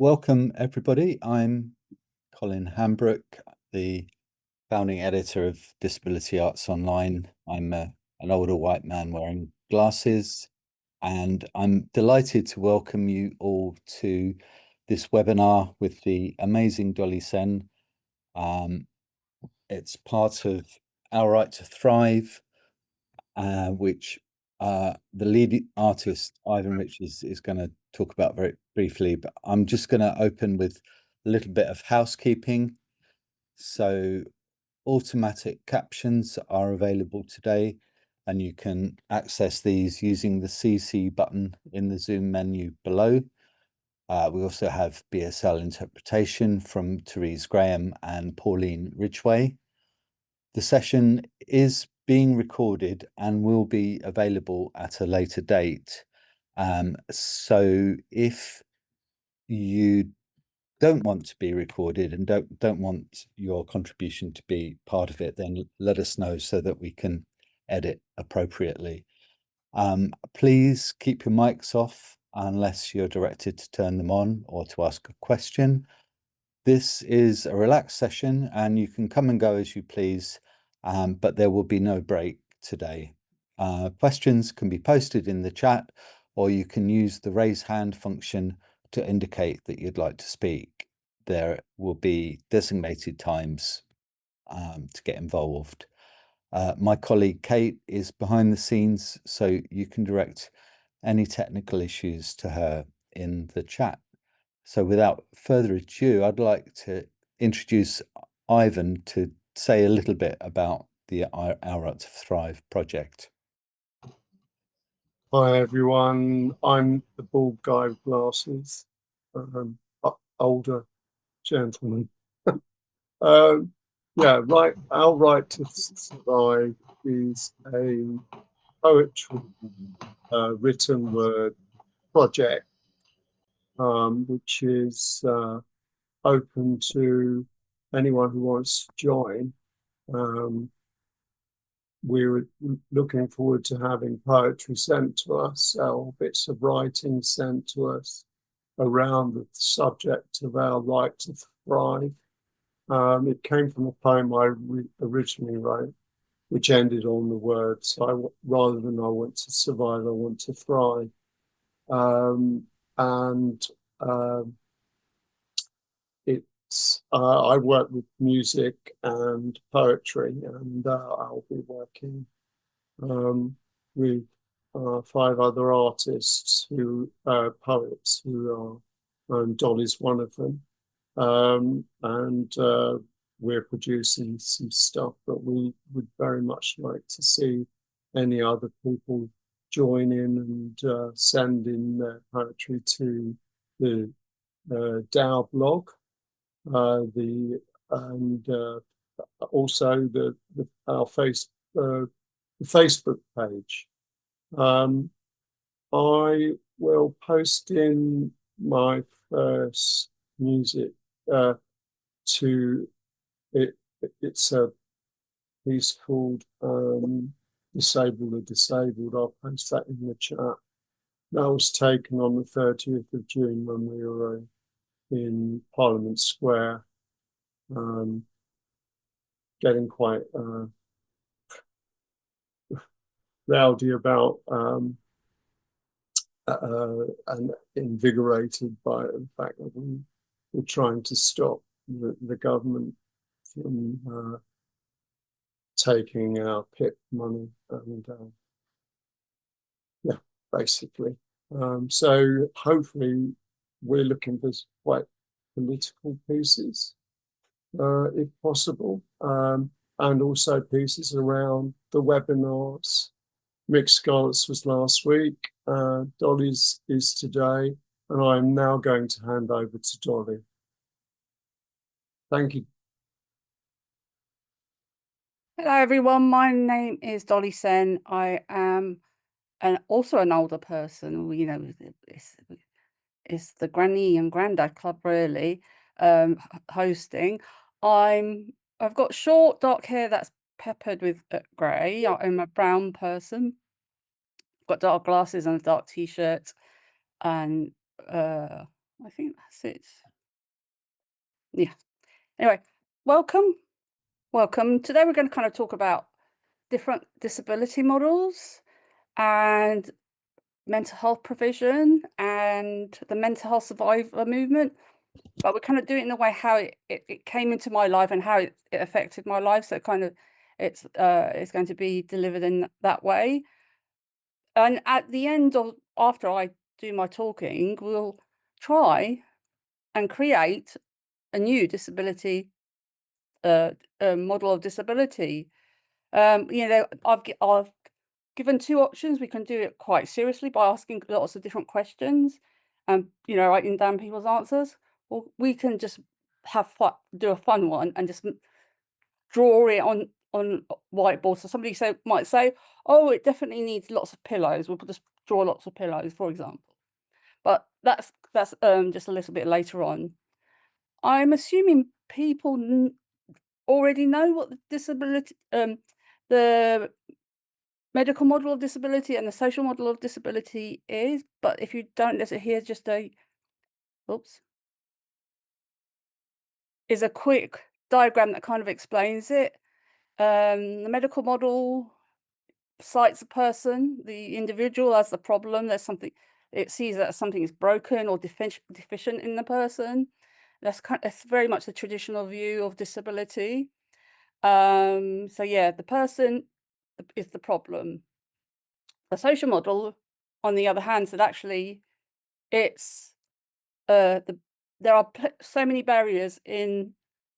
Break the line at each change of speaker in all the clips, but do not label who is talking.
Welcome, everybody. I'm Colin Hambrook, the founding editor of Disability Arts Online. I'm an older white man wearing glasses, and I'm delighted to welcome you all to this webinar with the amazing Dolly Sen. It's part of Our Right to Thrive, which the lead artist, Ivan Richards, is going to talk about very briefly, but I'm just going to open with a little bit of housekeeping. So automatic captions are available today, and you can access these using the CC button in the Zoom menu below. We also have BSL interpretation from Therese Graham and Pauline Ridgway. The session is being recorded and will be available at a later date. So if you don't want to be recorded and don't want your contribution to be part of it, then let us know so that we can edit appropriately. Please keep your mics off unless you're directed to turn them on or to ask a question. This is a relaxed session and you can come and go as you please, but there will be no break today. Questions can be posted in the chat, or you can use the raise hand function to indicate that you'd like to speak. There will be designated times to get involved. My colleague Kate is behind the scenes, so you can direct any technical issues to her in the chat. So without further ado, I'd like to introduce Ivan to say a little bit about the Our Right to Thrive project.
Hi everyone, I'm the bald guy with glasses, older gentleman. Right. Our Right to Survive is a poetry written word project, which is open to anyone who wants to join. We're looking forward to having poetry sent to us, or bits of writing sent to us around the subject of our right to thrive. It came from a poem I originally wrote, which ended on the words, rather than I want to survive, I want to thrive. I work with music and poetry, and I'll be working with 5 other artists who poets who are, Dolly's one of them. We're producing some stuff, but we would very much like to see any other people join in and send in their poetry to the DAO blog, also our Facebook page. I will post in my first music to it. It's a piece called Disable the Disabled. I'll post that in the chat. That was taken on the 30th of June when we were in Parliament Square, getting quite rowdy about and invigorated by the fact that we were trying to stop the government from taking our PIP money and basically. So hopefully we're looking for quite political pieces, if possible, and also pieces around the webinars. Mixed Scarlets was last week, Dolly's is today, and I'm now going to hand over to Dolly. Thank you.
Hello everyone, my name is Dolly Sen. I am also an older person. You know, it's the granny and granddad club really, hosting. I've got short dark hair that's peppered with grey. I'm a brown person. Got dark glasses and a dark t-shirt, and I think that's it. Yeah. Anyway, welcome. Welcome. Today we're going to kind of talk about different disability models and mental health provision and the mental health survivor movement. But we kind of do it in a way how it came into my life and how it affected my life. So kind of it's going to be delivered in that way. And at the end of after I do my talking, we'll try and create a new disability model of disability. I've given two options. We can do it quite seriously by asking lots of different questions and writing down people's answers, or we can just have fun, do a fun one and just draw it on whiteboard. So somebody might say, "Oh, it definitely needs lots of pillows." We'll just draw lots of pillows, for example. But that's just a little bit later on. I'm assuming people already know what the medical model of disability and the social model of disability is. But if you don't, here's just a oops, is a quick diagram that kind of explains it. The medical model cites a person, the individual, as the problem. There's something it sees that something is broken or deficient in the person. That's very much the traditional view of disability. So yeah, the person is the problem. The social model, on the other hand, said actually it's the there are so many barriers in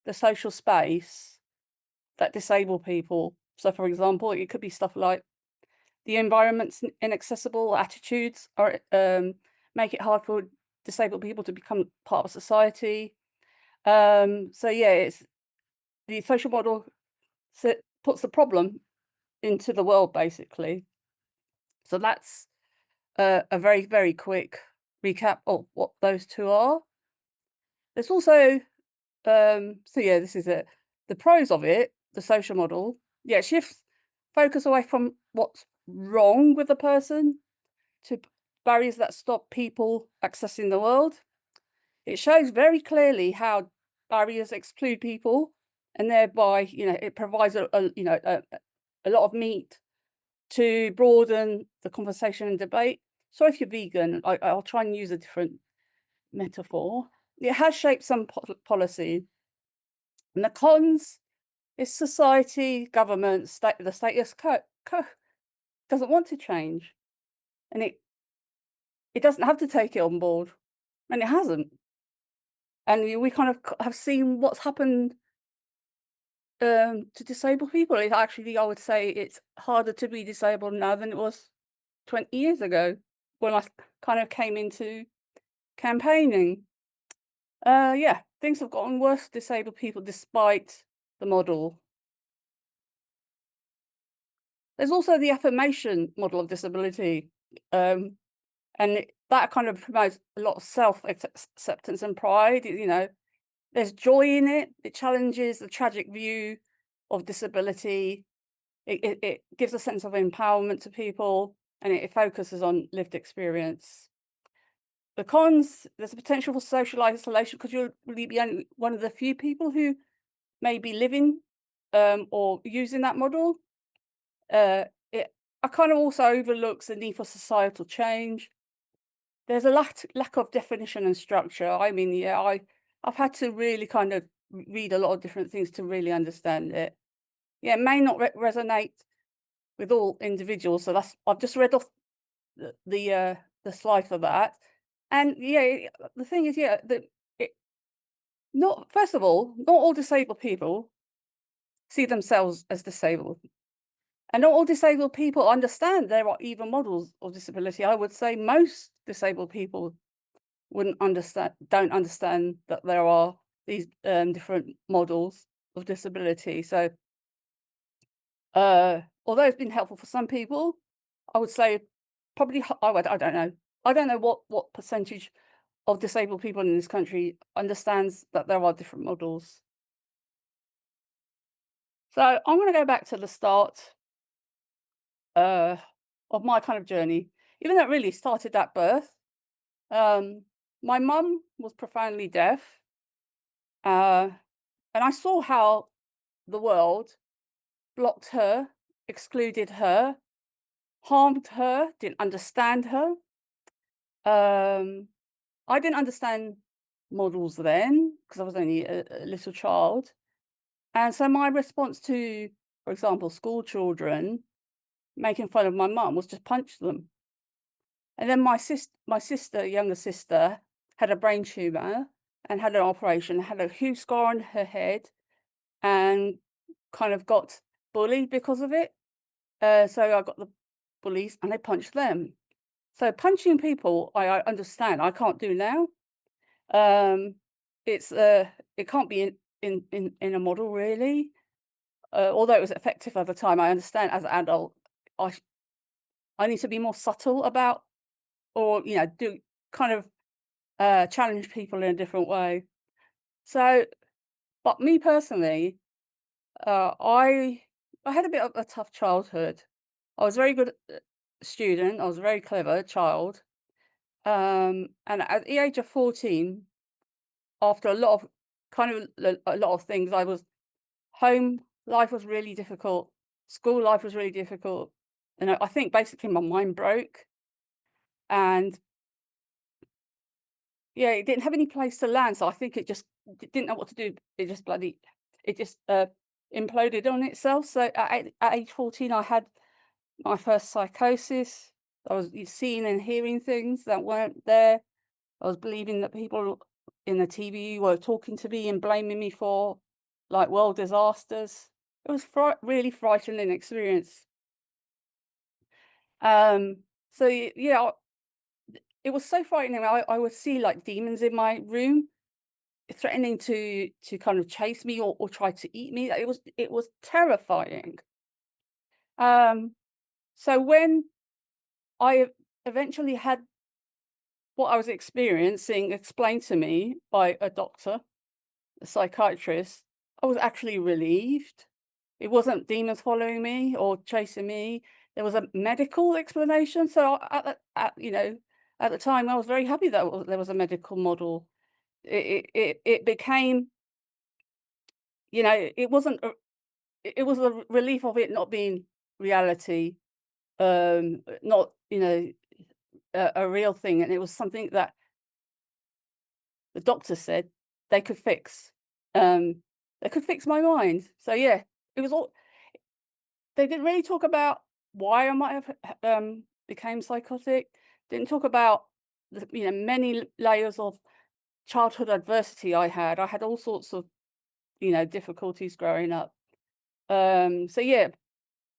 the social space that disable people. So, for example, it could be stuff like the environment's inaccessible, attitudes are make it hard for disabled people to become part of society. So yeah, it's the social model puts the problem into the world basically. So that's a very, very quick recap of what those two are. There's also, so yeah, this is it. The pros of it, the social model, yeah, shifts focus away from what's wrong with the person to barriers that stop people accessing the world. It shows very clearly how barriers exclude people, and thereby, it provides a lot of meat to broaden the conversation and debate. So if you're vegan, I'll try and use a different metaphor. It has shaped some policy. And the cons is society, government, the status quo doesn't want to change. And it doesn't have to take it on board. And it hasn't. And we kind of have seen what's happened to disabled people. It actually, I would say it's harder to be disabled now than it was 20 years ago when I kind of came into campaigning. Yeah, things have gotten worse for disabled people despite the model. There's also the affirmation model of disability, and that kind of promotes a lot of self-acceptance and pride. There's joy in it. It challenges the tragic view of disability. It gives a sense of empowerment to people, and it focuses on lived experience. The cons, there's a potential for social isolation because you'll really be only one of the few people who may be living or using that model. It kind of also overlooks the need for societal change. There's a lack of definition and structure. I mean, yeah, I've had to really kind of read a lot of different things to really understand it. Yeah, it may not resonate with all individuals. So I've just read off the slide for that. And yeah, the thing is, yeah, it, not first of all, not all disabled people see themselves as disabled. And not all disabled people understand there are even models of disability. I would say most disabled people don't understand that there are these different models of disability. So, although it's been helpful for some people, I would say probably I don't know. I don't know what percentage of disabled people in this country understands that there are different models. So I'm going to go back to the start uh, of my kind of journey, even though it really started at birth. my mum was profoundly deaf, uh, and I saw how the world blocked her, excluded her, harmed her, didn't understand her. I didn't understand models then because I was only a little child. And so my response to, for example, school children making fun of my mum was just punch them. And then my sister, younger sister, had a brain tumor and had an operation, had a huge scar on her head, and kind of got bullied because of it. So I got the bullies and I punched them. So punching people, I understand. I can't do now. Um, it's it can't be in a model really. Although it was effective at the time, I understand as an adult, I sh- I need to be more subtle about, or do kind of challenge people in a different way. So, but me personally, I had a bit of a tough childhood. I was very good student. I was a very clever child. And at the age of 14, after a lot of a lot of things, I was home life was really difficult. School life was really difficult. And I think basically my mind broke. And yeah, it didn't have any place to land. So I think it just didn't know what to do. It just imploded on itself. So at age 14, I had my first psychosis. I was seeing and hearing things that weren't there. I was believing that people in the TV were talking to me and blaming me for like world disasters. It was really frightening experience. Um, so yeah, it was so frightening. I would see like demons in my room threatening to kind of chase me or try to eat me. It was terrifying. Um, so when I eventually had what I was experiencing explained to me by a doctor, a psychiatrist, I was actually relieved. It wasn't demons following me or chasing me. There was a medical explanation. So at the time, I was very happy that there was a medical model. It became, it wasn't. It was a relief of it not being reality, not a real thing, and it was something that the doctor said they could fix. Um, they could fix my mind. So yeah, it was all. They didn't really talk about why I might have became psychotic. Didn't talk about the many layers of childhood adversity I had. I had all sorts of difficulties growing up. So yeah,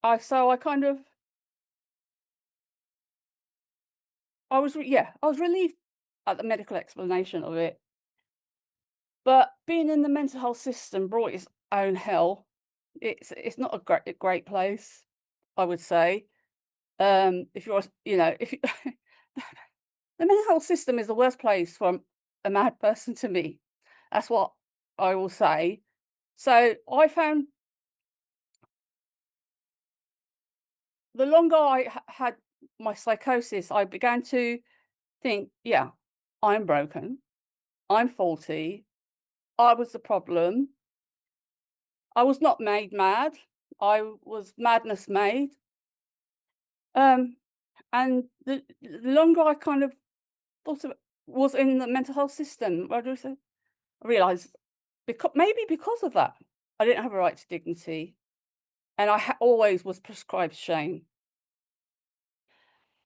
I kind of I was relieved at the medical explanation of it. But being in the mental health system brought its own hell. It's not a great place, I would say. If you're, if you, the mental health system is the worst place for a mad person to be. That's what I will say. So I found the longer I had my psychosis, I began to think, yeah, I'm broken. I'm faulty. I was the problem. I was not made mad. I was madness made. Um, and the longer I kind of thought of was in the mental health system, what do I say? I realised maybe because of that, I didn't have a right to dignity, and I always was prescribed shame.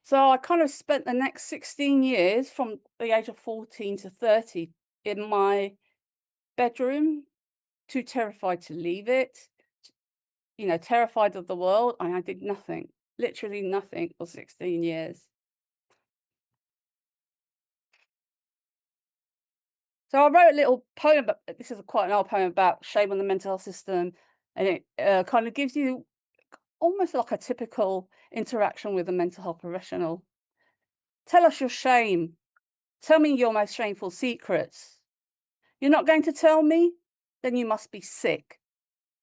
So I kind of spent the next 16 years, from the age of 14 to 30, in my bedroom, too terrified to leave it, terrified of the world, and I did nothing, literally nothing for 16 years. So I wrote a little poem, but this is quite an old poem about shame on the mental health system, and it kind of gives you almost like a typical interaction with a mental health professional. Tell us your shame. Tell me your most shameful secrets. You're not going to tell me? Then you must be sick.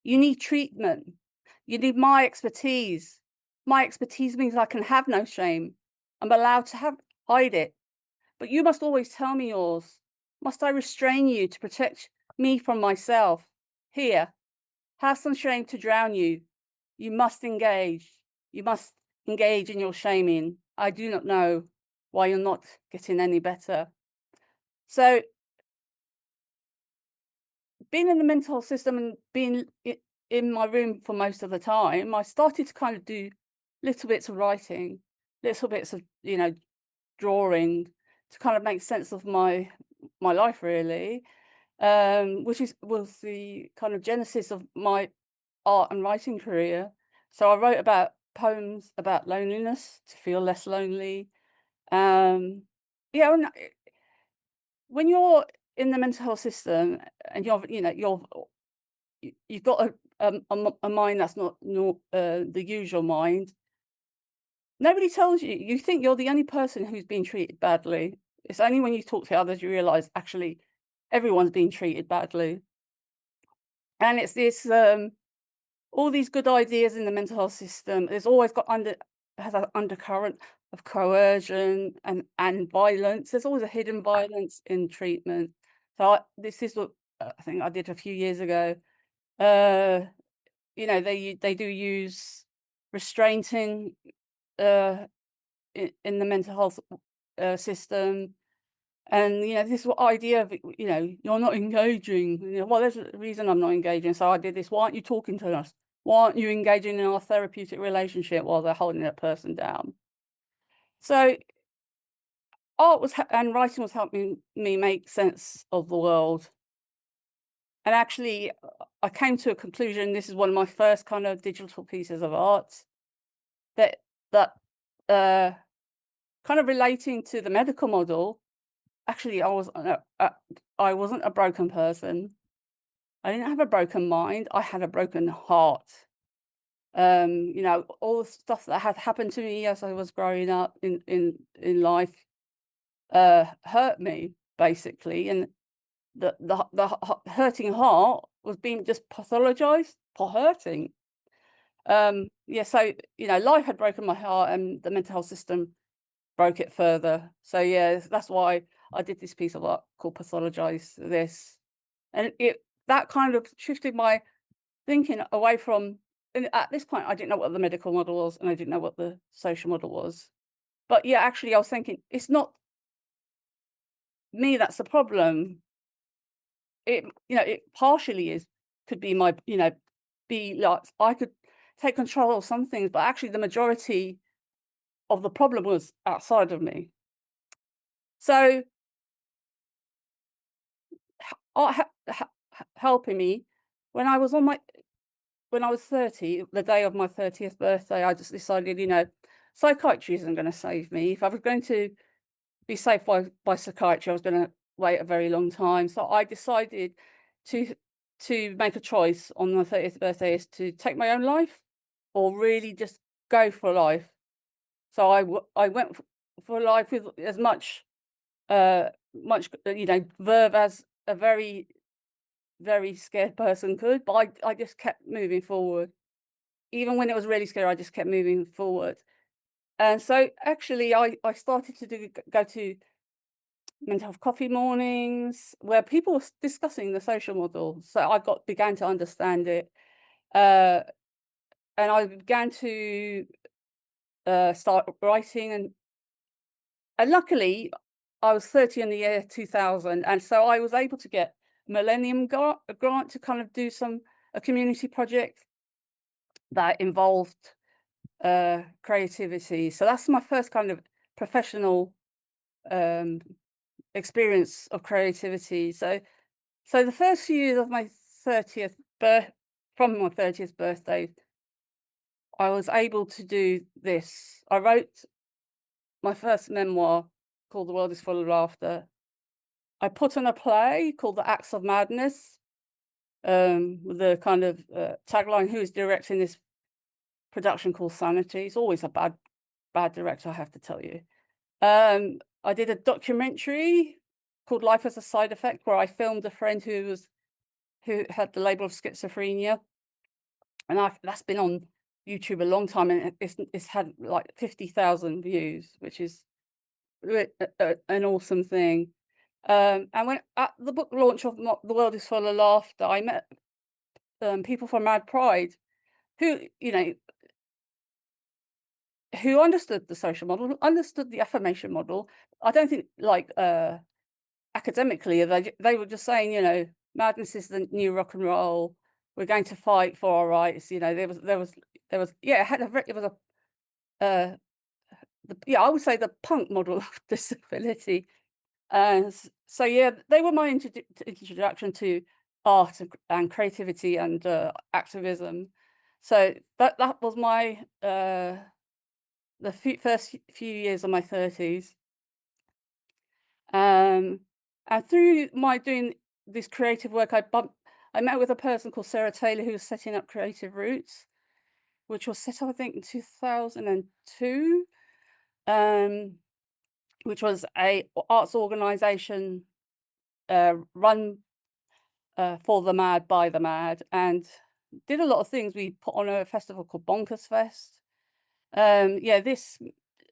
You need treatment. You need my expertise. My expertise means I can have no shame. I'm allowed to hide it. but you must always tell me yours. Must I restrain you to protect me from myself? Here, have some shame to drown you. You must engage. You must engage in your shaming. I do not know why you're not getting any better. So being in the mental health system and being in my room for most of the time, I started to kind of do little bits of writing, little bits of, drawing to kind of make sense of my life really, which was the kind of genesis of my art and writing career. So I wrote about poems about loneliness to feel less lonely. Um, yeah, when you're in the mental health system and you've got a mind that's not the usual mind. Nobody tells you. You think you're the only person who's being treated badly. It's only when you talk to others you realize actually everyone's being treated badly. And it's this all these good ideas in the mental health system. There's always has an undercurrent of coercion and violence. There's always a hidden violence in treatment. So this is what I think I did a few years ago. Uh, they do use restraining uh, in the mental health system. And, this idea of, you're not engaging. Well, there's a reason I'm not engaging. So I did this. Why aren't you talking to us? Why aren't you engaging in our therapeutic relationship while they're holding that person down? So and writing was helping me make sense of the world. And actually, I came to a conclusion. This is one of my first kind of digital pieces of art that that uh, kind of relating to the medical model. Actually, I wasn't a broken person. I didn't have a broken mind. I had a broken heart. All the stuff that had happened to me as I was growing up in life hurt me basically, and hurting heart was being just pathologized for hurting. Yeah, so life had broken my heart, and the mental health system broke it further. So yeah, that's why I did this piece of art called "Pathologize This," and that kind of shifted my thinking away from. And at this point, I didn't know what the medical model was, and I didn't know what the social model was. But yeah, actually, I was thinking it's not me that's the problem. It partially is could be my, be like I could take control of some things, but actually the majority of the problem was outside of me. So art helping me when I was 30, the day of my 30th birthday, I just decided, psychiatry isn't going to save me. If I was going to be saved by psychiatry, I was going to wait a very long time. So I decided to make a choice on my 30th birthday is to take my own life or really just go for life. So I went for life with as much verve as a very, very scared person could, but I just kept moving forward. Even when it was really scary, I just kept moving forward. And so actually I started to go to mental health coffee mornings where people were discussing the social model. So I began to understand it. Uh, and I began to start writing, and luckily I was 30 in the year 2000, and so I was able to get Millennium grant to kind of do a community project that involved creativity. So that's my first kind of professional um, experience of creativity. So the first few years of my 30th birth, from my 30th birthday, I was able to do this. I wrote my first memoir called The World is Full of Laughter. I put on a play called The Acts of Madness, with the kind of tagline, "Who is directing this production called Sanity?" It's always a bad director, I have to tell you. I did a documentary called Life as a Side Effect, where I filmed a friend who had the label of schizophrenia, and that's been on YouTube a long time, and it's had like 50,000 views, which is an awesome thing. And when at the book launch of The World Is Full of Laughter, I met people from Mad Pride who, you know, who understood the social model, who understood the affirmation model. I don't think like academically they were just saying, you know, madness is the new rock and roll. We're going to fight for our rights. You know, there was yeah, it had a it was a yeah, I would say the punk model of disability. So yeah, they were my introduction to art and creativity and activism. So that was my first few years of my 30s. And through my doing this creative work, I met with a person called Sarah Taylor who was setting up Creative Roots, which was set up I think in 2002, um, which was a arts organisation run for the mad by the mad, and did a lot of things. We put on a festival called Bonkers Fest. Yeah, this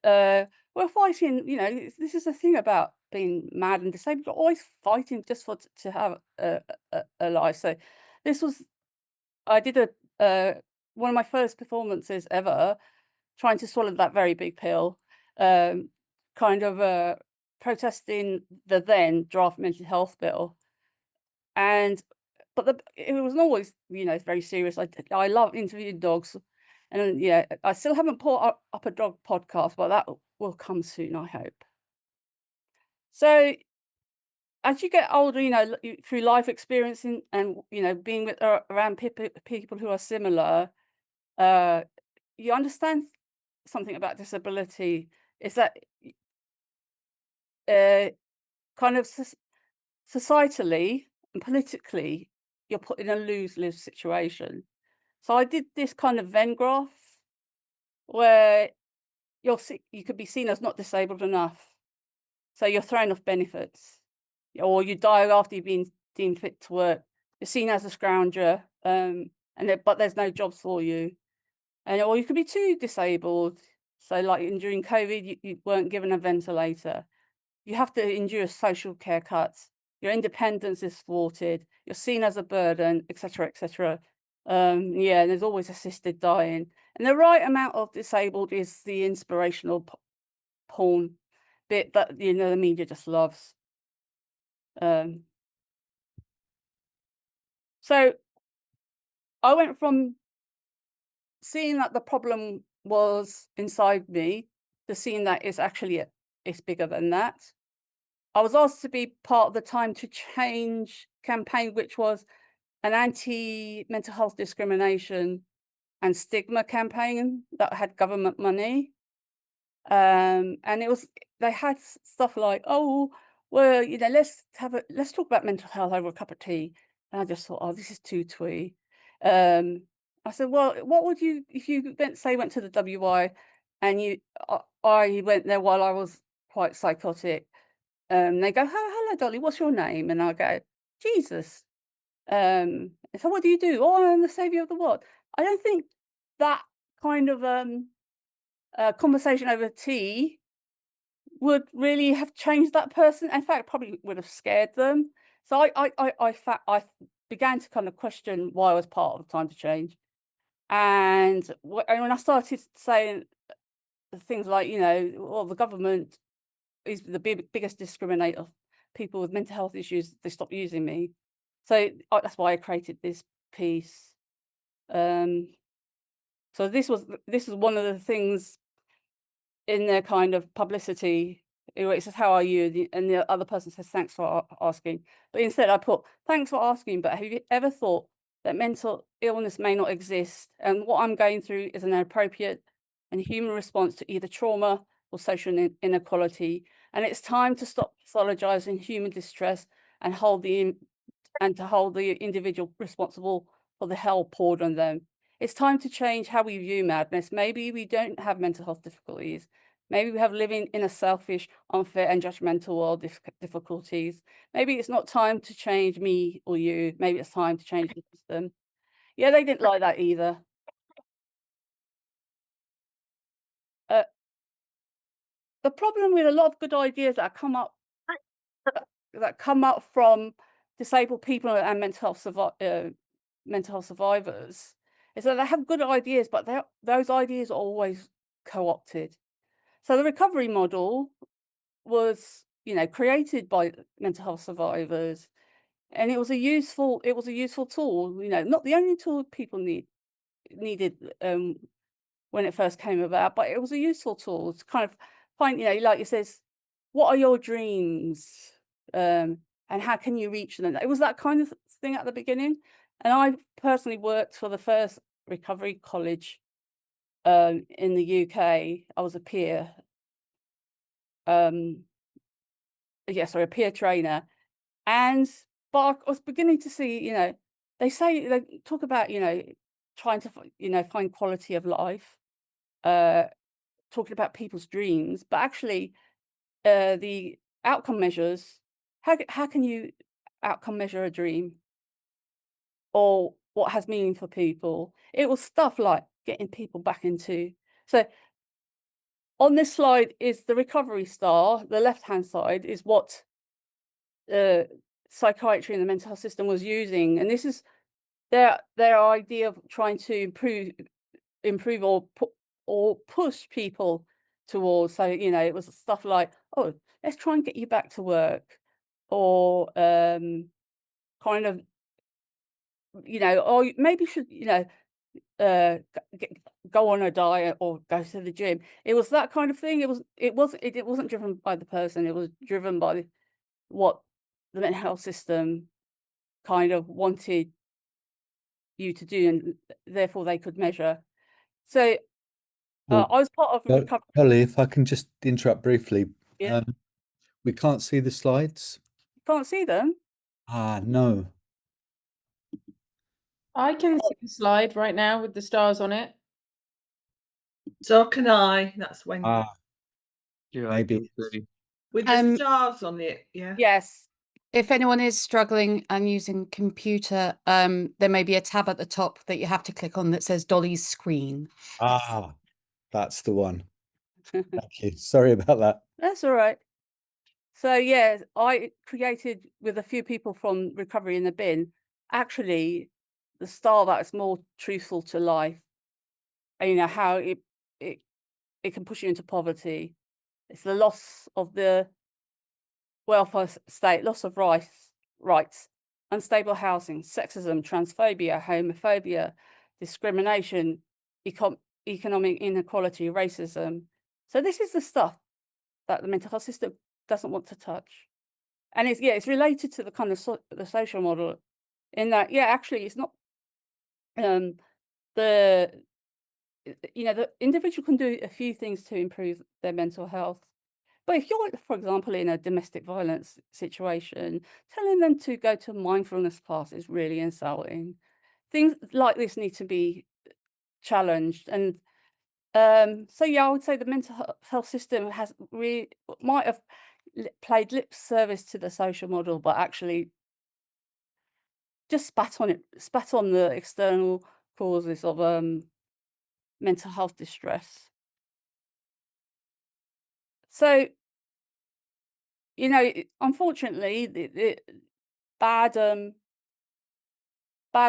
we're fighting. You know, this is the thing about being mad and disabled. You're always fighting just for to have a life. So this was I did a one of my first performances ever, trying to swallow that very big pill, um, kind of protesting the then draft mental health bill. And but it wasn't always, you know, very serious. I love interviewing dogs, and yeah, I still haven't put up a dog podcast, but that will come soon, I hope. So as you get older, you know, through life experiencing and you know being with around people who are similar, uh, you understand something about disability. Is that uh, kind of societally and politically, you're put in a lose-lose situation. So I did this kind of Venn graph where you could be seen as not disabled enough, so you're thrown off benefits, or you die after you've been deemed fit to work. You're seen as a scrounger, but there's no jobs for you, and or you could be too disabled. So, like during COVID, you weren't given a ventilator. You have to endure social care cuts. Your independence is thwarted. You're seen as a burden, etc., etc. Yeah, and there's always assisted dying. And the right amount of disabled is the inspirational porn bit that you know the media just loves. Um, so I went from seeing that the problem was inside me to seeing that it's bigger than that. I was asked to be part of the Time to Change campaign, which was an anti-mental health discrimination and stigma campaign that had government money. And they had stuff like, oh, well, you know, let's talk about mental health over a cup of tea. And I just thought, oh, this is too twee. Um, I said, well, what would you if you went to the WI and I went there while I was quite psychotic. They go, hello, Dolly, what's your name? And I go, Jesus. So what do you do? Oh, I'm the savior of the world. I don't think that kind of conversation over tea would really have changed that person. In fact, probably would have scared them. So I began to kind of question why I was part of Time to Change. And when I started saying things like, you know, well, the government is the biggest discriminator of people with mental health issues, they stop using me. So that's why I created this piece. Um, so this was one of the things in their kind of publicity. It says, "How are you?" And the other person says, "Thanks for asking." But instead, I put, "Thanks for asking, but have you ever thought that mental illness may not exist, and what I'm going through is an appropriate and human response to either trauma or social inequality, and it's time to stop pathologizing human distress and to hold the individual responsible for the hell poured on them. It's time to change how we view madness. Maybe we don't have mental health difficulties. Maybe we have living in a selfish, unfair, and judgmental world difficulties. Maybe it's not time to change me or you. Maybe it's time to change the system." Yeah, they didn't like that either. Uh, the problem with a lot of good ideas that come up from disabled people and mental health survivors is that they have good ideas, but those ideas are always co-opted. So the recovery model was, created by mental health survivors, and it was a useful tool. Not the only tool people needed when it first came about, but it was a useful tool to kind of find, like it says, what are your dreams? And how can you reach them? It was that kind of thing at the beginning. And I personally worked for the first recovery college in the UK. I was a peer, um, a peer trainer. And but I was beginning to see, they talk about, trying to find quality of life, uh, talking about people's dreams, but actually the outcome measures, how can you outcome measure a dream or what has meaning for people? It was stuff like getting people back into. So on this slide is the recovery star. The left-hand side is what psychiatry and the mental health system was using, and this is their idea of trying to improve or push people towards. So it was stuff like, oh, let's try and get you back to work, or kind of, or maybe you should, go on a diet or go to the gym. It was that kind of thing. It wasn't driven by the person. It was driven by what the mental health system kind of wanted you to do, and therefore they could measure. So
Well,
I was part of a recovery.
Dolly, if I can just interrupt briefly,
Yeah,
we can't see the slides.
can't see them.
Ah, no.
I can see the slide right now with the stars on it.
So can I. That's when
Ah,
Yeah,
maybe.
with the stars on it. Yeah.
Yes.
If anyone is struggling and using computer, there may be a tab at the top that you have to click on that says Dolly's screen.
Ah, that's the one. Thank you. Sorry about that.
That's all right. So yeah, I created with a few people from Recovery in the Bin, actually the style that's more truthful to life. And how it can push you into poverty. It's the loss of the welfare state, loss of rights, unstable housing, sexism, transphobia, homophobia, discrimination, economic inequality, racism. So this is the stuff that the mental health system doesn't want to touch. And it's related to the kind of the social model, in that, actually it's not the the individual can do a few things to improve their mental health. But if you're, for example, in a domestic violence situation, telling them to go to a mindfulness class is really insulting. Things like this need to be challenged. And so, I would say the mental health system might have played lip service to the social model, but actually just spat on the external causes of mental health distress. So, unfortunately, the bad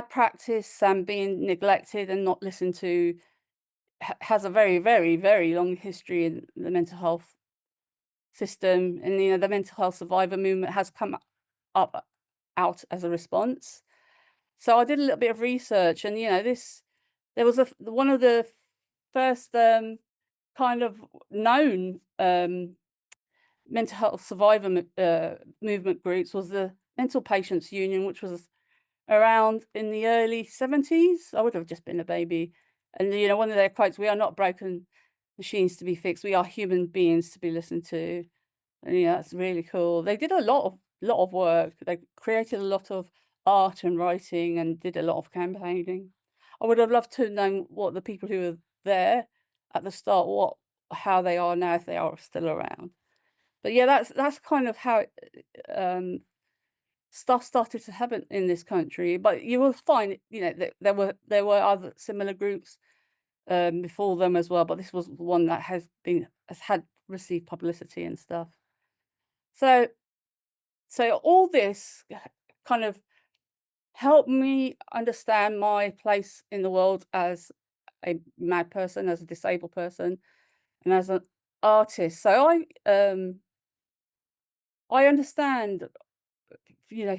practice and being neglected and not listened to has a very, very, very long history in the mental health system. And the mental health survivor movement has come out as a response. So I did a little bit of research, and there was one of the first kind of known mental health survivor movement groups was the Mental Patients Union, which was around in the early 70s. I would have just been a baby. And one of their quotes: "We are not broken machines to be fixed. We are human beings to be listened to." And that's really cool. They did a lot of work. They created a lot of art and writing and did a lot of campaigning. I would have loved to know what the people who were there at the start, how they are now, if they are still around. But that's kind of how stuff started to happen in this country. But you will find, that there were other similar groups before them as well. But this was one that has had receive publicity and stuff. So all this kind of helped me understand my place in the world as a mad person, as a disabled person, and as an artist. So I understand, you know,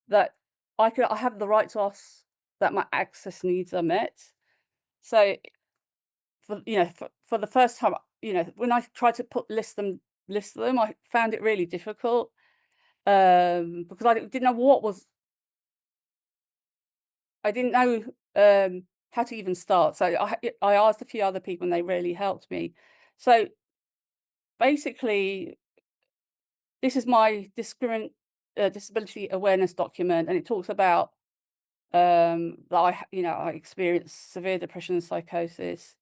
that I have the right to ask that my access needs are met. So for the first time, when I tried to list them, I found it really difficult, because didn't know I didn't know how to even start. So I asked a few other people, and they really helped me. So basically, this is my disability awareness document, and it talks about that I experienced severe depression and psychosis,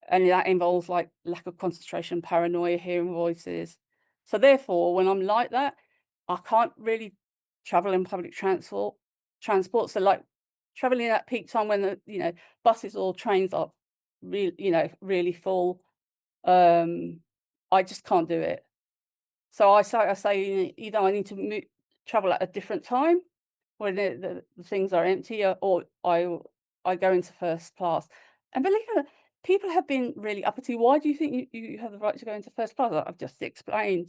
and that involves like lack of concentration, paranoia, hearing voices. So therefore, when I'm like that, I can't really travel in public transport. So like traveling at peak time when the buses or trains are really full, I just can't do it. So I say either I need to travel at a different time when the things are empty, or I go into first class. And believe it or not, people have been really uppity. Why do you think you have the right to go into first class? I've just explained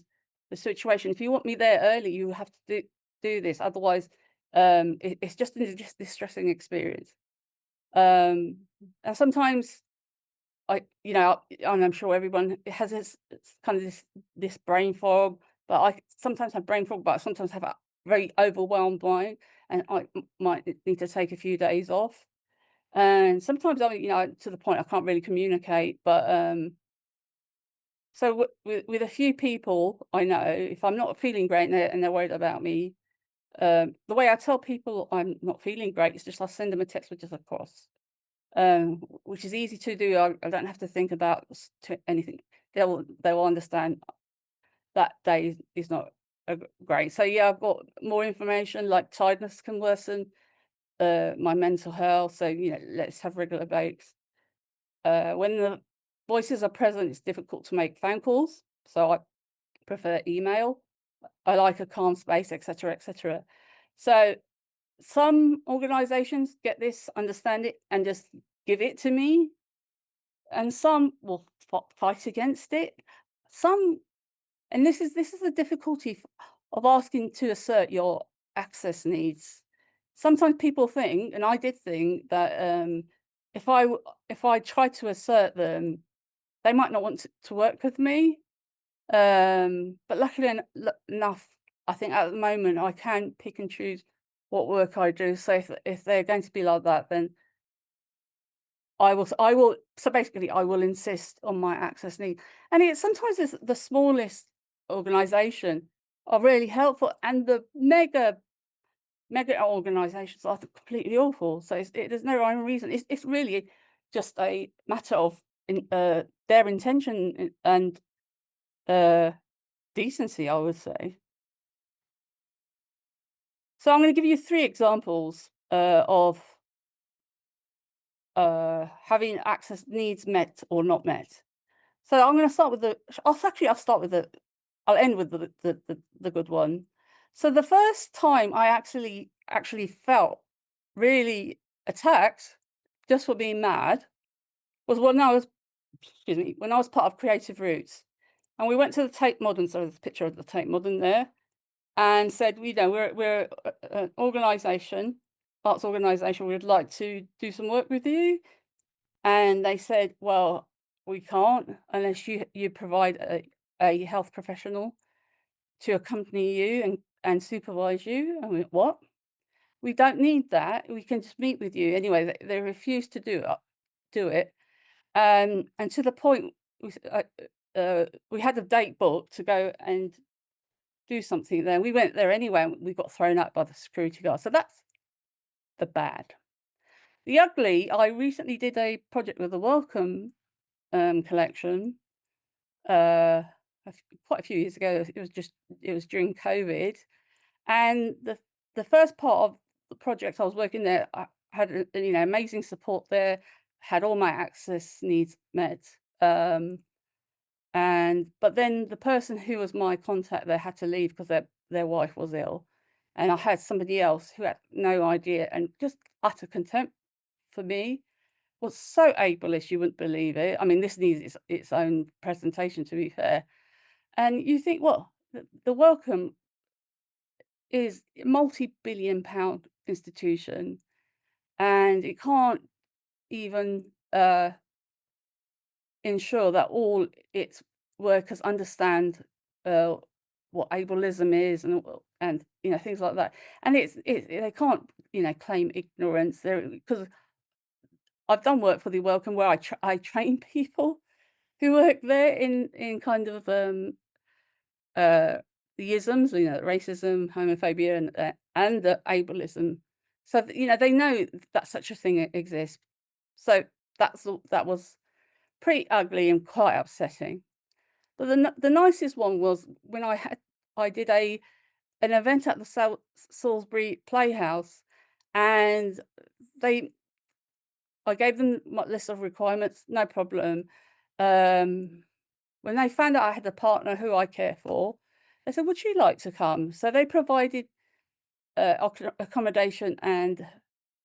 the situation. If you want me there early, you have to do this. Otherwise, it's just a distressing experience. And sometimes and I'm sure everyone has this kind of this brain fog, but I sometimes have brain fog, but I sometimes have a very overwhelmed mind, and I might need to take a few days off. And sometimes to the point I can't really communicate. But so with a few people I know, if I'm not feeling great and they're worried about me, the way I tell people I'm not feeling great is just I'll send them a text with just a cross. Which is easy to do. I don't have to think about anything. They'll understand that day is not great. So yeah, I've got more information like tiredness can worsen my mental health. So let's have regular breaks. When the voices are present, it's difficult to make phone calls, so I prefer email. I like a calm space, etc., etc. So some organizations get this, understand it, and just give it to me, and some will fight against it. Some, and this is the difficulty of asking to assert your access needs. Sometimes people think, and I did think, that if I tried to assert them, they might not want to work with me. But luckily enough, I think at the moment I can pick and choose what work I do. So if they're going to be like that, then I will. So basically, I will insist on my access need. And sometimes it's the smallest organization are really helpful, and the mega organizations are completely awful. So there's no rhyme or reason. It's really just a matter of their intention and decency, I would say. So I'm going to give you 3 examples of having access needs met or not met. So I'm going to start with I'll end with the good one. So the first time I actually felt really attacked just for being mad was when I was part of Creative Roots, and we went to the Tate Modern. So there's a picture of the Tate Modern there, and said, we're an organisation, arts organisation. We'd like to do some work with you. And they said, well, we can't unless you provide a health professional to accompany you and supervise you. I went, what? We don't need that. We can just meet with you. Anyway, they refused to do it. And to the point, we had a date booked to go and do something there. We went there anyway, and we got thrown out by the security guard. So that's the bad. The ugly, I recently did a project with the Welcome collection quite a few years ago. It was during COVID, and the first part of the project I was working there, I had amazing support there, had all my access needs met, but then the person who was my contact there had to leave because their wife was ill, and I had somebody else who had no idea and just utter contempt for me. Was so ableist, you wouldn't believe it. I mean, this needs its own presentation, to be fair. And you think, well, the Welcome is a multi-billion-pound institution, and it can't even ensure that all its workers understand what ableism is and things like that. And they can't claim ignorance there, because I've done work for the Welcome where I train people who work there in kind of uh the isms, racism, homophobia, and the ableism. So they know that such a thing exists. So that was pretty ugly and quite upsetting. But the nicest one was when I did an event at the Salisbury Playhouse, and I gave them my list of requirements, no problem. When they found out I had a partner who I care for, they said, "Would you like to come?" So they provided accommodation, and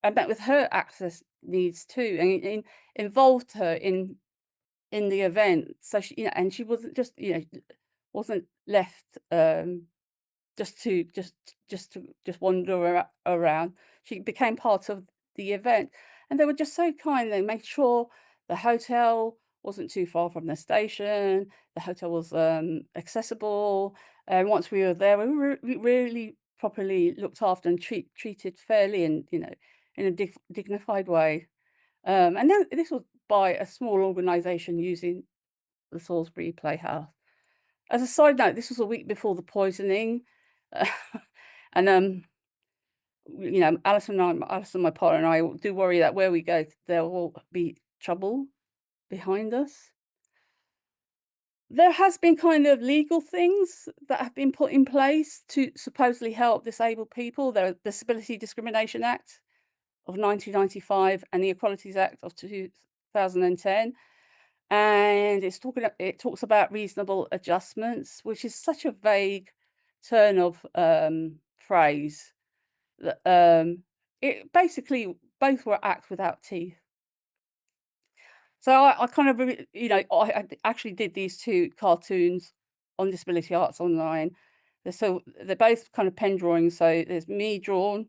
I met with her access needs too, and involved her in the event. So and she wasn't just wasn't left just wander around. She became part of the event, and they were just so kind. They made sure the hotel wasn't too far from the station. The hotel was accessible, and once we were there, we really properly looked after and treated fairly and in a dignified way. And then this was by a small organisation using the Salisbury Playhouse. As a side note, this was a week before the poisoning, uh, and Alison, my partner, and I do worry that where we go, there will be trouble behind us. There has been kind of legal things that have been put in place to supposedly help disabled people. The Disability Discrimination Act of 1995 and the Equalities Act of 2010. And it talks about reasonable adjustments, which is such a vague turn of phrase that it basically both were acts without teeth. So I kind of I actually did these two cartoons on Disability Arts Online. They're both kind of pen drawings. So there's me drawn,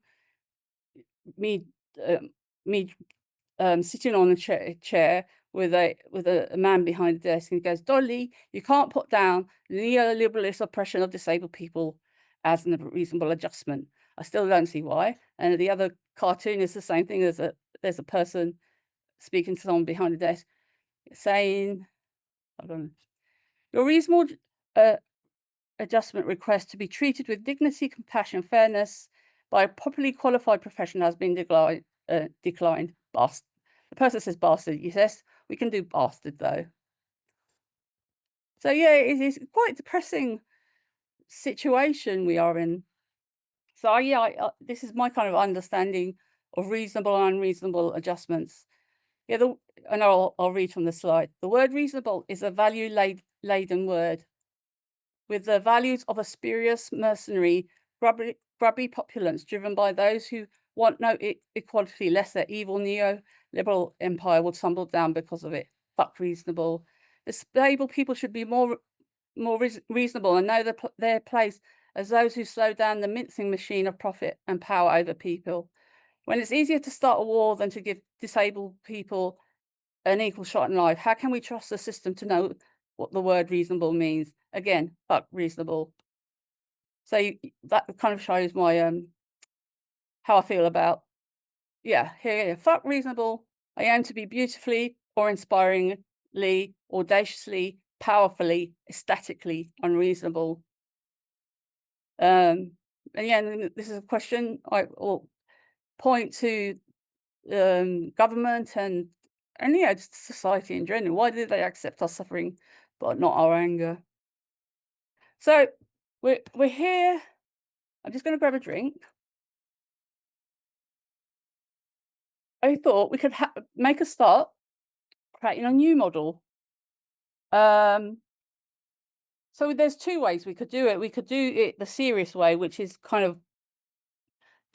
me um, me sitting on a chair with a man behind the desk, and he goes, "Dolly, you can't put down the neoliberalist oppression of disabled people as a reasonable adjustment." I still don't see why. And the other cartoon is the same thing. There's a person speaking to someone behind the desk saying, "Hold on, your reasonable uh, adjustment request to be treated with dignity, compassion, fairness by a properly qualified professional has been declined." The person says bastard. Yes, we can do bastard though. So yeah, it is quite depressing situation we are in. So yeah, this is my kind of understanding of reasonable and unreasonable adjustments. Yeah, and I'll read from the slide. The word reasonable is a value laden word with the values of a spurious, mercenary, grubby populace driven by those who want no equality, lest their evil neoliberal empire will tumble down because of it. Fuck reasonable. Disabled people should be more reasonable and know their place as those who slow down the mincing machine of profit and power over people. When it's easier to start a war than to give disabled people an equal shot in life, how can we trust the system to know what the word reasonable means? Again, fuck reasonable. So that kind of shows my how I feel about here. Fuck reasonable. I aim to be beautifully or inspiringly, audaciously, powerfully, ecstatically unreasonable. And this is a question I will point to government and society in general. Why do they accept our suffering but not our anger? So we're here. I'm just going to grab a drink. I thought we could make a start creating a new model. So there's two ways we could do it. We could do it the serious way, which is kind of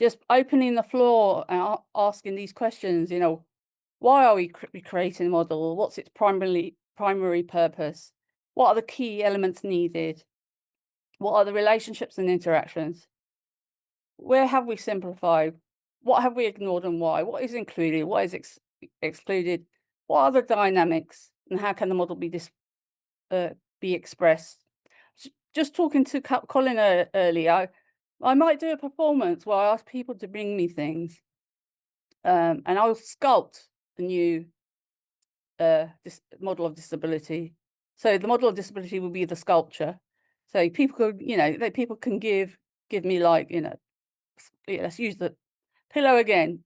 just opening the floor and asking these questions, why are we creating a model? What's its primary purpose? What are the key elements needed? What are the relationships and interactions? Where have we simplified? What have we ignored and why? What is included? What is excluded? What are the dynamics? And how can the model be expressed? Just talking to Colin earlier, I might do a performance where I ask people to bring me things, and I'll sculpt a new this model of disability. So the model of disability will be the sculpture. So people could, people can give me, like, let's use the pillow again,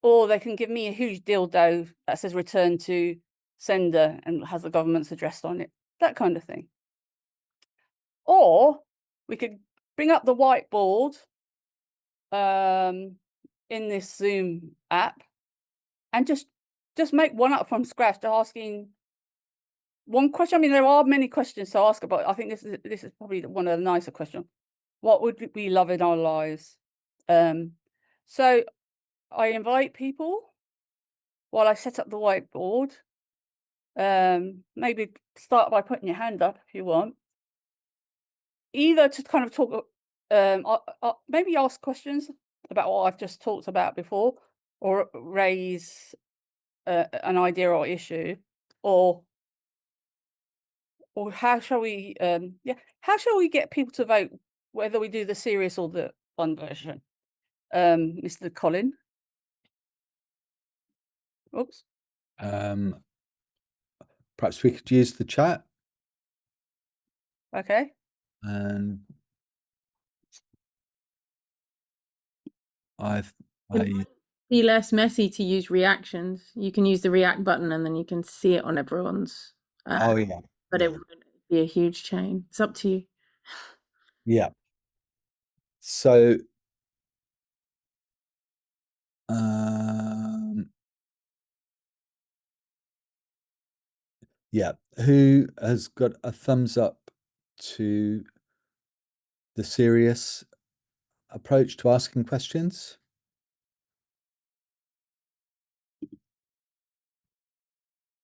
or they can give me a huge dildo that says "Return to Sender" and has the government's address on it, that kind of thing. Or we could bring up the whiteboard in this Zoom app and just make one up from scratch, asking one question. I mean, there are many questions to ask about. I think this is probably one of the nicer questions. What would we love in our lives? So I invite people while I set up the whiteboard. Maybe start by putting your hand up if you want. Either to kind of talk, maybe ask questions about what I've just talked about before, or raise an idea or issue, or how shall we, how shall we get people to vote whether we do the serious or the fun version? Mr. Colin. Oops.
Perhaps we could use the chat,
Okay.
and
It might be less messy to use reactions. You can use the react button and then you can see it on everyone's.
oh yeah,
But
yeah.
it wouldn't be a huge chain. It's up to you.
Yeah. So, yeah, who has got a thumbs up to the serious approach to asking questions?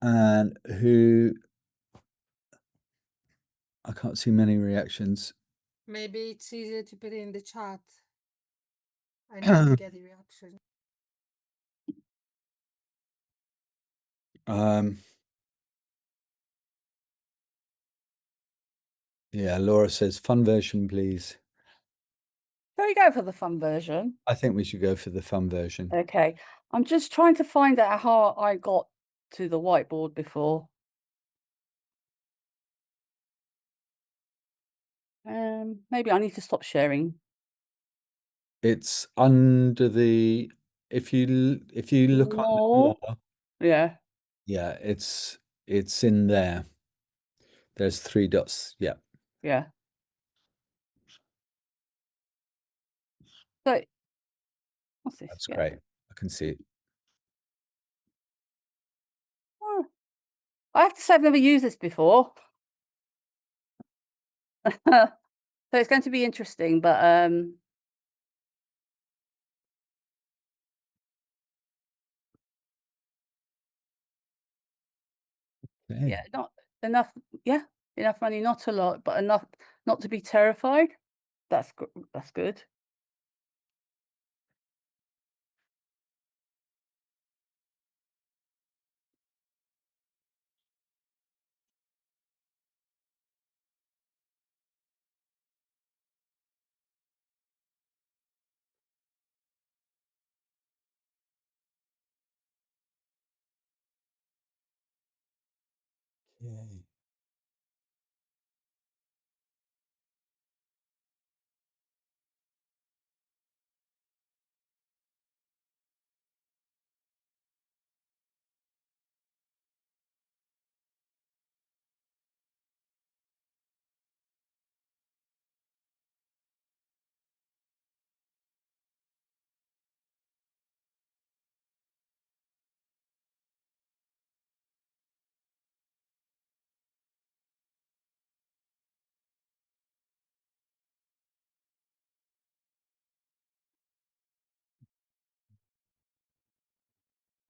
And who, I can't see many reactions.
Maybe it's easier to put it in the chat. I need to get the reaction.
Yeah, Laura says fun version, please.
Shall we go for the fun version?
I think we should go for the fun version.
Okay. I'm just trying to find out how I got to the whiteboard before. Maybe I need to stop sharing.
It's under the, if you look on
More. Yeah.
yeah, it's in there. There's 3 dots. Yeah.
Yeah. So what's this?
That's
Yeah.
great. I can see it.
Oh, I have to say I've never used this before. So it's going to be interesting, but
Okay.
yeah, not enough. Yeah, enough money, not a lot, but enough not to be terrified. That's good.
Okay.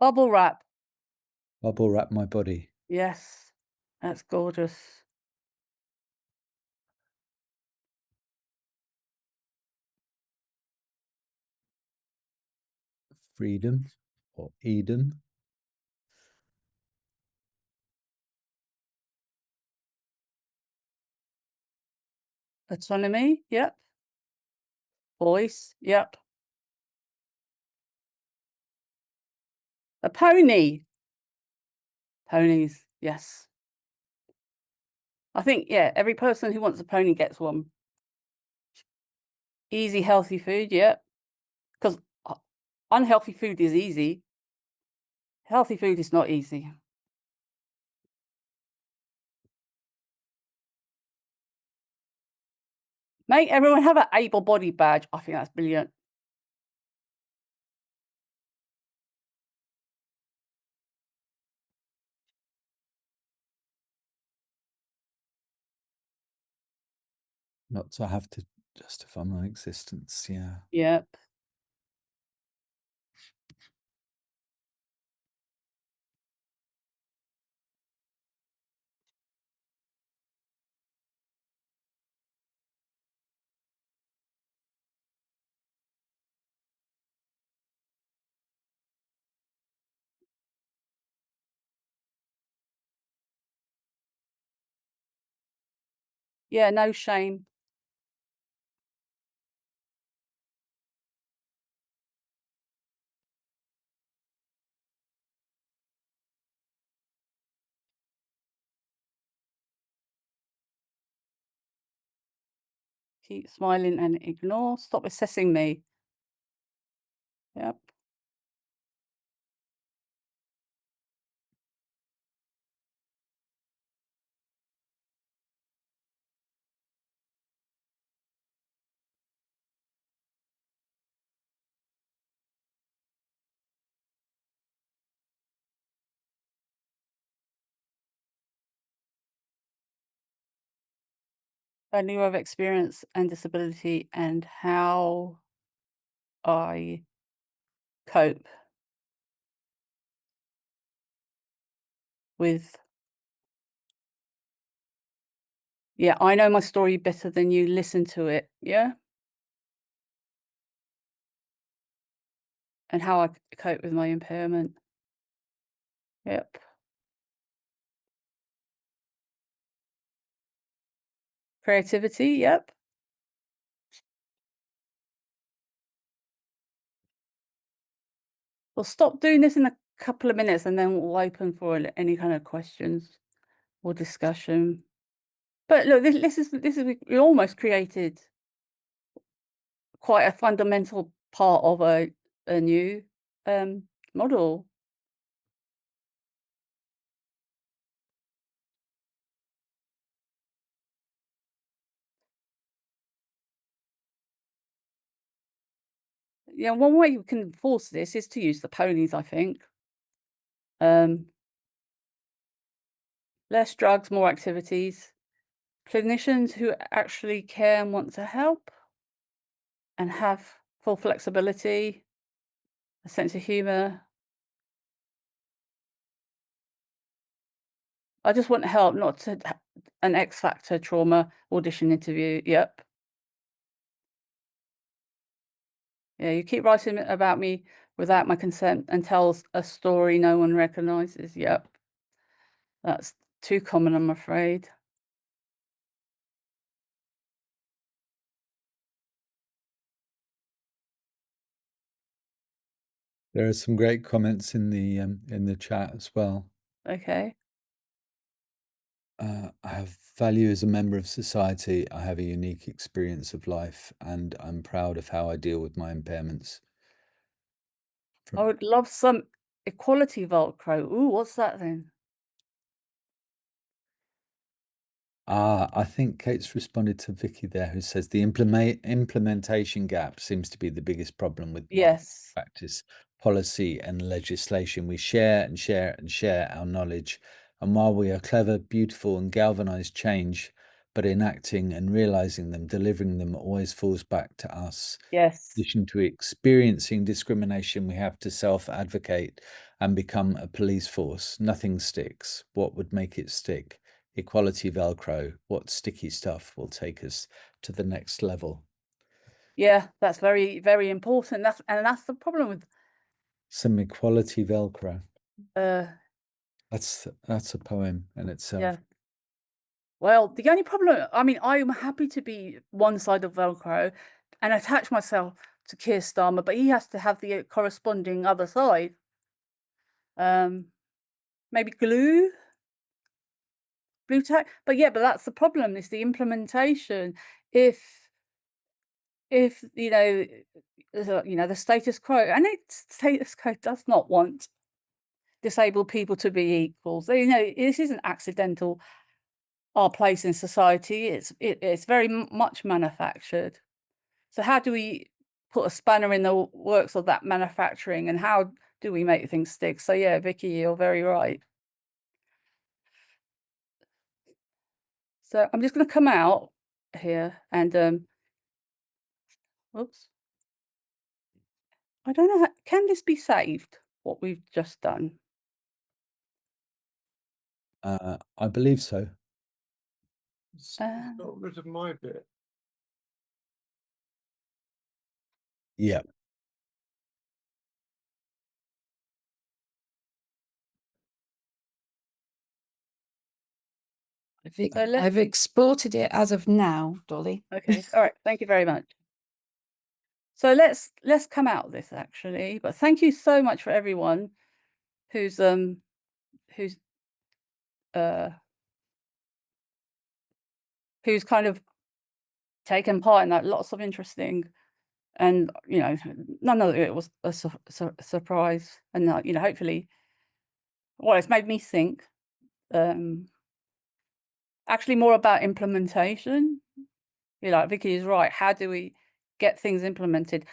Bubble wrap.
Bubble wrap my body.
Yes, that's gorgeous.
Freedom or Eden.
Autonomy. Yep. Voice. Yep. A pony. Ponies. Yes. I think, yeah, every person who wants a pony gets one. Easy, healthy food. Yep. Because unhealthy food is easy. Healthy food is not easy. Make everyone have an able-bodied badge. I think that's brilliant.
Not to have to justify my existence. Yeah.
Yep. Yeah, no shame. Keep smiling and ignore. Stop assessing me. Yep. Value of experience and disability and how I cope with. Yeah, I know my story better than you. Listen to it. Yeah. And how I cope with my impairment. Yep. Creativity. Yep. We'll stop doing this in a couple of minutes and then we'll open for any kind of questions or discussion. But look, this is we almost created quite a fundamental part of a new model. Yeah, one way you can force this is to use the ponies, I think. Less drugs, more activities. Clinicians who actually care and want to help and have full flexibility, a sense of humour. I just want help, not to an X Factor trauma audition interview. Yep. Yeah, you keep writing about me without my consent and tells a story no one recognises. Yep. That's too common, I'm afraid.
There are some great comments in the chat as well.
Okay.
I have value as a member of society. I have a unique experience of life, and I'm proud of how I deal with my impairments.
I would love some equality Velcro. Ooh, what's that then?
I think Kate's responded to Vicky there, who says the implementation gap seems to be the biggest problem with modern
Yes.
practice, policy, and legislation. We share and share and share our knowledge, and while we are clever, beautiful, and galvanize change, but enacting and realizing them, delivering them, always falls back to us.
Yes.
In addition to experiencing discrimination, we have to self-advocate and become a police force. Nothing sticks. What would make it stick? Equality Velcro. What sticky stuff will take us to the next level?
Yeah, that's very, very important. That's the problem with
Some equality Velcro.
uh
That's a poem in itself.
yeah. Well, the only problem, I mean, I'm happy to be one side of Velcro and attach myself to Keir Starmer, but he has to have the corresponding other side. Maybe glue tack. But yeah, but that's the problem, is the implementation. If you know, the status quo, and status quo does not want disabled people to be equals. You know, this isn't accidental. Our place in society, it's very much manufactured. So how do we put a spanner in the works of that manufacturing, and how do we make things stick? So yeah, Vicky, you're very right. So I'm just going to come out here and oops. I don't know, can this be saved, what we've just done?
I believe so.
It's
Um,
got rid of my bit.
Yeah.
So let's-
I've exported it as of now, Dolly.
Okay, all right, thank you very much. So let's come out of this actually, but thank you so much for everyone who's kind of taken part in that. Lots of interesting, and none of it was a surprise, and hopefully, well, it's made me think actually more about implementation. Vicky is right. How do we get things implemented?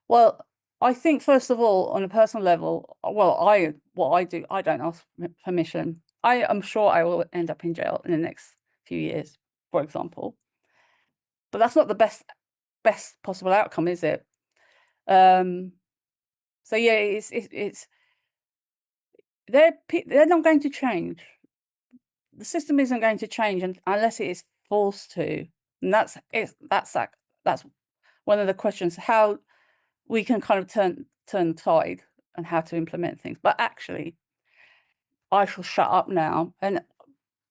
Well, I think first of all, on a personal level, well, what I do, I don't ask permission. I am sure I will end up in jail in the next few years, for example. But that's not the best possible outcome, is it? So yeah, it's they're not going to change. The system isn't going to change unless it is forced to, and that's one of the questions, how we can kind of turn the tide and how to implement things. But actually, I shall shut up now and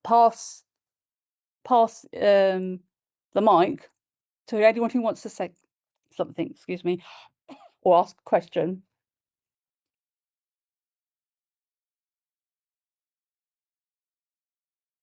pass the mic to anyone who wants to say something, excuse me, or ask a question.